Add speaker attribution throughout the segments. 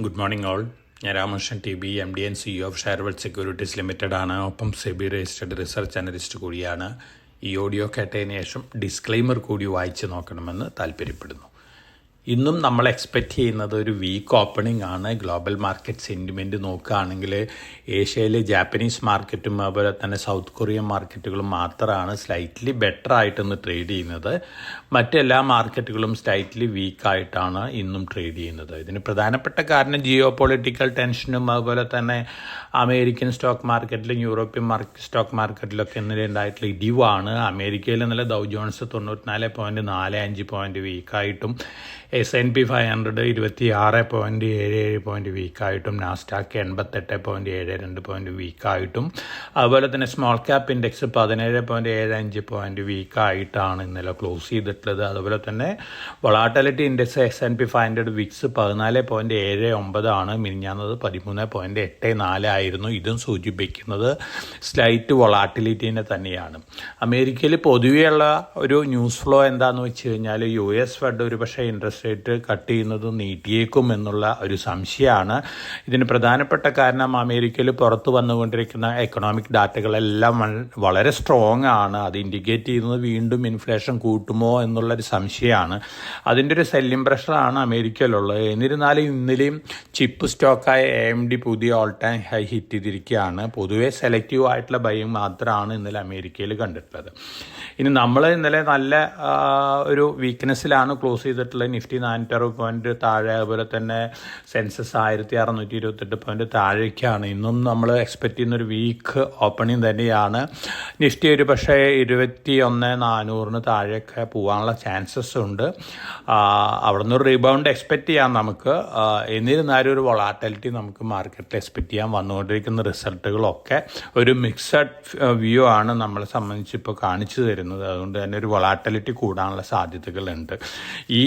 Speaker 1: Good morning all. ഞാൻ Ramakrishnan T B, MD & CEO of Sharewell securities limited ആണ്. ഒപ്പം SEBI registered research analyst കൂടിയാണ്. ഈ ഓഡിയോ കേട്ടതിന് ശേഷം ഡിസ്ക്ലെയിമർ കൂടി വായിച്ച് നോക്കണമെന്ന് താല്പര്യപ്പെടുന്നു. ഇന്നും നമ്മൾ എക്സ്പെക്റ്റ് ചെയ്യുന്നത് ഒരു വീക്ക് ഓപ്പണിംഗ് ആണ്. ഗ്ലോബൽ മാർക്കറ്റ് സെൻറ്റിമെൻറ്റ് നോക്കുകയാണെങ്കിൽ ഏഷ്യയിലെ ജാപ്പനീസ് മാർക്കറ്റും അതുപോലെ തന്നെ സൗത്ത് കൊറിയൻ മാർക്കറ്റുകളും മാത്രമാണ് സ്ലൈറ്റ്ലി ബെറ്റർ ആയിട്ടൊന്ന് ട്രേഡ് ചെയ്യുന്നത്. മറ്റെല്ലാ മാർക്കറ്റുകളും സ്ലൈറ്റ്ലി വീക്കായിട്ടാണ് ഇന്നും ട്രേഡ് ചെയ്യുന്നത്. ഇതിന് പ്രധാനപ്പെട്ട കാരണം ജിയോ പൊളിറ്റിക്കൽ ടെൻഷനും അതുപോലെ തന്നെ അമേരിക്കൻ സ്റ്റോക്ക് മാർക്കറ്റിലും യൂറോപ്യൻ സ്റ്റോക്ക് മാർക്കറ്റിലൊക്കെ ഇന്നലെ ഉണ്ടായിട്ടുള്ള ഇടിവാണ്. അമേരിക്കയിൽ ഇന്നലെ ഡൗ ജോൺസ് 94.45 പോയിൻറ്റ് വീക്കായിട്ടും S&P 500 26.77 പോയിൻറ്റ് വീക്കായിട്ടും നാസ്ഡാക്ക് 88.72 പോയിൻറ്റ് വീക്കായിട്ടും അതുപോലെ തന്നെ സ്മോൾ ക്യാപ്പ് ഇൻഡെക്സ് 17.75 പോയിൻറ്റ് വീക്കായിട്ടാണ് ഇന്നലെ ക്ലോസ് ചെയ്തിട്ടുള്ളത്. അതുപോലെ തന്നെ വൊളാറ്റിലിറ്റി ഇൻഡെക്സ് S&P 500 വിക്സ് 14.79 ആണ്. മിനിഞ്ഞാന്നത് 13.84 ആയിരുന്നു. ഇതും സൂചിപ്പിക്കുന്നത് സ്ലൈറ്റ് വൊളാറ്റിലിറ്റീനെ തന്നെയാണ്. അമേരിക്കയിൽ പൊതുവെയുള്ള ഒരു ന്യൂസ് ഫ്ലോ എന്താണെന്ന് വെച്ച് കഴിഞ്ഞാൽ US ഫെഡ് ഒരു പക്ഷേ ഇൻട്രസ്റ്റ് റേറ്റ് കട്ട് ചെയ്യുന്നത് നീട്ടിയേക്കും എന്നുള്ള ഒരു സംശയമാണ്. ഇതിന് പ്രധാനപ്പെട്ട കാരണം അമേരിക്കയിൽ പുറത്തു വന്നുകൊണ്ടിരിക്കുന്ന എക്കണോമിക് ഡാറ്റകളെല്ലാം വളരെ സ്ട്രോങ് ആണ്. അത് ഇൻഡിക്കേറ്റ് ചെയ്യുന്നത് വീണ്ടും ഇൻഫ്ലേഷൻ കൂട്ടുമോ എന്നുള്ളൊരു സംശയമാണ്. അതിൻ്റെ ഒരു സെല്ലിംഗ് പ്രഷറാണ് അമേരിക്കയിലുള്ളത്. എന്നിരുന്നാലും ഇന്നലെയും ചിപ്പ് സ്റ്റോക്കായ AMD പുതിയ ഓൾ ടൈം ഹൈ ഹിറ്റ് ചെയ്തിരിക്കുകയാണ്. പൊതുവേ സെലക്റ്റീവ് ആയിട്ടുള്ള ബൈയിങ് മാത്രമാണ് ഇന്നലെ അമേരിക്കയിൽ കണ്ടിട്ടുള്ളത്. ഇനി നമ്മൾ ഇന്നലെ നല്ല ഒരു വീക്ക്നെസ്സിലാണ് ക്ലോസ് ചെയ്തിട്ടുള്ളത്. നിഫ്റ്റി 460 പോയിൻറ്റ് താഴെ, അതുപോലെ തന്നെ സെൻസസ് 1628 പോയിൻറ്റ് താഴേക്കാണ്. ഇന്നും നമ്മൾ എക്സ്പെക്റ്റ് ചെയ്യുന്നൊരു വീക്ക് ഓപ്പണിംഗ് തന്നെയാണ്. നിഫ്റ്റി ഒരു പക്ഷേ 21,400 താഴേക്ക് പോകാനുള്ള ചാൻസസ് ഉണ്ട്. അവിടെ നിന്ന് ഒരു റീബൗണ്ട് എക്സ്പെക്റ്റ് ചെയ്യാം നമുക്ക്. എന്നിരുന്നാലും ഒരു വൊളാറ്റിലിറ്റി നമുക്ക് മാർക്കറ്റിൽ എക്സ്പെക്റ്റ് ചെയ്യാൻ വന്നുകൊണ്ടിരിക്കുന്ന റിസൾട്ടുകളൊക്കെ ഒരു മിക്സഡ് വ്യൂ ആണ് നമ്മളെ സംബന്ധിച്ച് ഇപ്പോൾ കാണിച്ചു തരുന്നത്. അതുകൊണ്ട് തന്നെ ഒരു വൊളാറ്റിലിറ്റി കൂടാനുള്ള സാധ്യതകളുണ്ട്. ഈ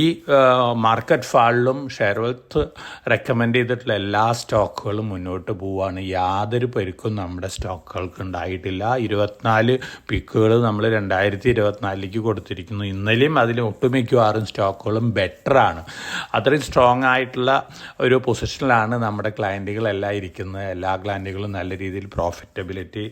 Speaker 1: മാർക്കറ്റ് ഫാളിലും ഷെയർവെൽത്ത് റെക്കമെൻഡ് ചെയ്തിട്ടുള്ള എല്ലാ സ്റ്റോക്കുകളും മുന്നോട്ട് പോവുകയാണ്. യാതൊരു പെരുക്കും നമ്മുടെ സ്റ്റോക്കുകൾക്ക് ഉണ്ടായിട്ടില്ല. 24 പിക്കുകൾ നമ്മൾ 2024 കൊടുത്തിരിക്കുന്നു. ഇന്നലെയും അതിൽ ഒട്ടുമിക്കവാറും സ്റ്റോക്കുകളും ബെറ്ററാണ്. അത്രയും സ്ട്രോങ് ആയിട്ടുള്ള ഒരു പൊസിഷനിലാണ് നമ്മുടെ ക്ലയൻറ്റുകളെല്ലാം ഇരിക്കുന്നത്. എല്ലാ ക്ലയൻറ്റുകളും നല്ല രീതിയിൽ പ്രോഫിറ്റബിലിറ്റി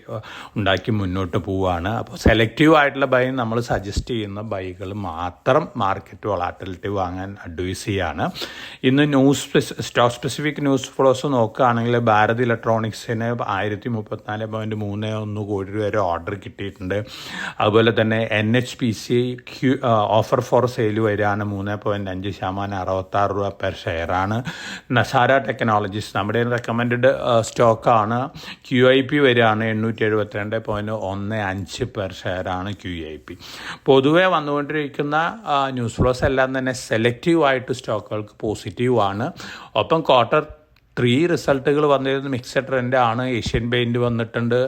Speaker 1: ഉണ്ടാക്കി മുന്നോട്ട് പോവുകയാണ്. അപ്പോൾ സെലക്റ്റീവ് ആയിട്ടുള്ള ബൈ നമ്മൾ സജസ്റ്റ് ചെയ്യുന്ന ബൈകൾ മാത്രം മാർക്കറ്റ് വൊളാറ്റിലിറ്റി വാങ്ങാൻ അഡ്വൈസ് ചെയ്യാണ്. ഇന്ന് സ്റ്റോക്ക് സ്പെസിഫിക് ന്യൂസ് ഫ്ലോസ് നോക്കുകയാണെങ്കിൽ ഭാരത് ഇലക്ട്രോണിക്സിന് 1034.31 കോടി രൂപ വരെ ഓർഡർ കിട്ടിയിട്ടുണ്ട്. അതുപോലെ തന്നെ NHPC ഓഫർ ഫോർ സെയിൽ വരികയാണ്. 3.5% 66 രൂപ പെർ ഷെയറാണ്. നസാര ടെക്നോളജീസ് നമ്മുടെ റെക്കമെൻഡ് സ്റ്റോക്കാണ്. QIP വരികയാണ് 872.15 പെർ ഷെയറാണ് QIP. പൊതുവെ വന്നുകൊണ്ടിരിക്കുന്ന ന്യൂസ് ഫ്ലോസ് എല്ലാം തന്നെ സെലക്റ്റീവായിട്ട് സ്റ്റോക്കുകൾക്ക് പോസിറ്റീവാണ്. ഒപ്പം Q3 റിസൾട്ടുകൾ വന്നിരുന്നത് മിക്സഡ് ട്രെൻഡാണ്. ഏഷ്യൻ പെയിൻറ്റ് വന്നിട്ടുണ്ട്,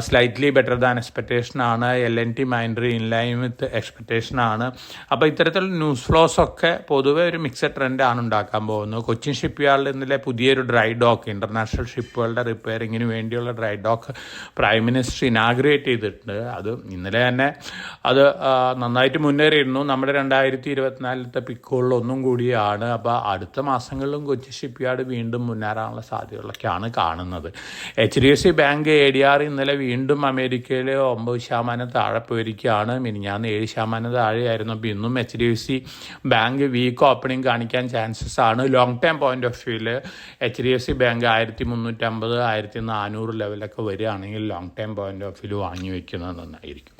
Speaker 1: സ്ലൈറ്റ്ലി ബെറ്റർ ദാൻ എക്സ്പെക്റ്റേഷനാണ്. L&T മൈൻഡറി ഇൻലൈൻ വിത്ത് എക്സ്പെക്റ്റേഷനാണ്. അപ്പോൾ ഇത്തരത്തിലുള്ള ന്യൂസ് ഫ്ലോസ് ഒക്കെ പൊതുവെ ഒരു മിക്സഡ് ട്രെൻഡാണ് ഉണ്ടാക്കാൻ പോകുന്നത്. കൊച്ചിൻ ഷിപ്പ് യാർഡിൽ ഇന്നലെ പുതിയൊരു ഡ്രൈ ഡോക്ക്, ഇൻ്റർനാഷണൽ ഷിപ്പുകളുടെ റിപ്പയറിങ്ങിന് വേണ്ടിയുള്ള dry dock prime minister inaugurate ചെയ്തിട്ടുണ്ട്. അത് ഇന്നലെ തന്നെ അത് നന്നായിട്ട് മുന്നേറിയിരുന്നു. നമ്മുടെ 2024 പിക്കുകളിലൊന്നും കൂടിയാണ്. അപ്പോൾ അടുത്ത മാസങ്ങളിലും കൊച്ചി ഷിപ്പ് യാർഡ് വീണ്ടും മുന്നേറാനുള്ള സാധ്യതകളൊക്കെയാണ് കാണുന്നത്. HDFC ബാങ്ക് ADR ഇന്നലെ വീണ്ടും അമേരിക്കയിൽ 9% താഴെ പോയിരിക്കുകയാണ്. മിനിഞ്ഞാന്ന് 7% താഴെയായിരുന്നു. അപ്പോൾ ഇന്നും HDFC ബാങ്ക് വീക്ക് ഓപ്പണിംഗ് കാണിക്കാൻ ചാൻസസ് ആണ്. ലോങ് ടേം പോയിന്റ് ഓഫ് വ്യൂവിൽ HDFC ബാങ്ക് 1350 1400 ലെവലൊക്കെ വരികയാണെങ്കിൽ long term point of view വാങ്ങി വയ്ക്കുന്നത് നന്നായിരിക്കും.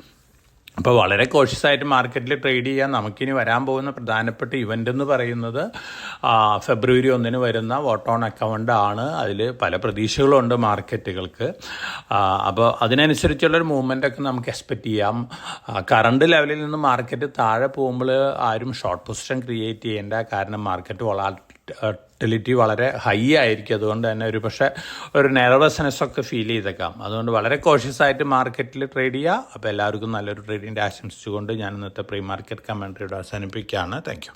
Speaker 1: അപ്പോൾ വളരെ കോഷ്യസായിട്ട് മാർക്കറ്റിൽ ട്രേഡ് ചെയ്യാൻ. നമുക്കിനി വരാൻ പോകുന്ന പ്രധാനപ്പെട്ട ഇവൻ്റ് എന്ന് പറയുന്നത് February 1 വരുന്ന വോട്ട് ഓൺ അക്കൗണ്ട് ആണ്. അതിൽ പല പ്രതീക്ഷകളുണ്ട് മാർക്കറ്റുകൾക്ക്. അപ്പോൾ അതിനനുസരിച്ചുള്ളൊരു മൂവ്മെൻറ്റൊക്കെ നമുക്ക് എക്സ്പെക്റ്റ് ചെയ്യാം. കറണ്ട് ലെവലിൽ നിന്ന് മാർക്കറ്റ് താഴെ പോകുമ്പോൾ ആരും ഷോർട്ട് പൊസിഷൻ ക്രിയേറ്റ് ചെയ്യേണ്ട. കാരണം മാർക്കറ്റ് വൊളാറ്റിലിറ്റി വളരെ ഹൈ ആയിരിക്കും. അതുകൊണ്ട് തന്നെ ഒരു പക്ഷേ ഒരു നെർവസ്നെസ് ഒക്കെ ഫീൽ ചെയ്തേക്കാം. അതുകൊണ്ട് വളരെ കോഷ്യസ് ആയിട്ട് മാർക്കറ്റിൽ ട്രേഡ് ചെയ്യുക. അപ്പോൾ എല്ലാവർക്കും നല്ലൊരു ട്രേഡിൻ്റെ ആശംസിച്ചുകൊണ്ട് ഞാൻ ഇന്നത്തെ പ്രീ മാർക്കറ്റ് കമൻട്രിയുടെ അവസാനിപ്പിക്കുകയാണ്. Thank you.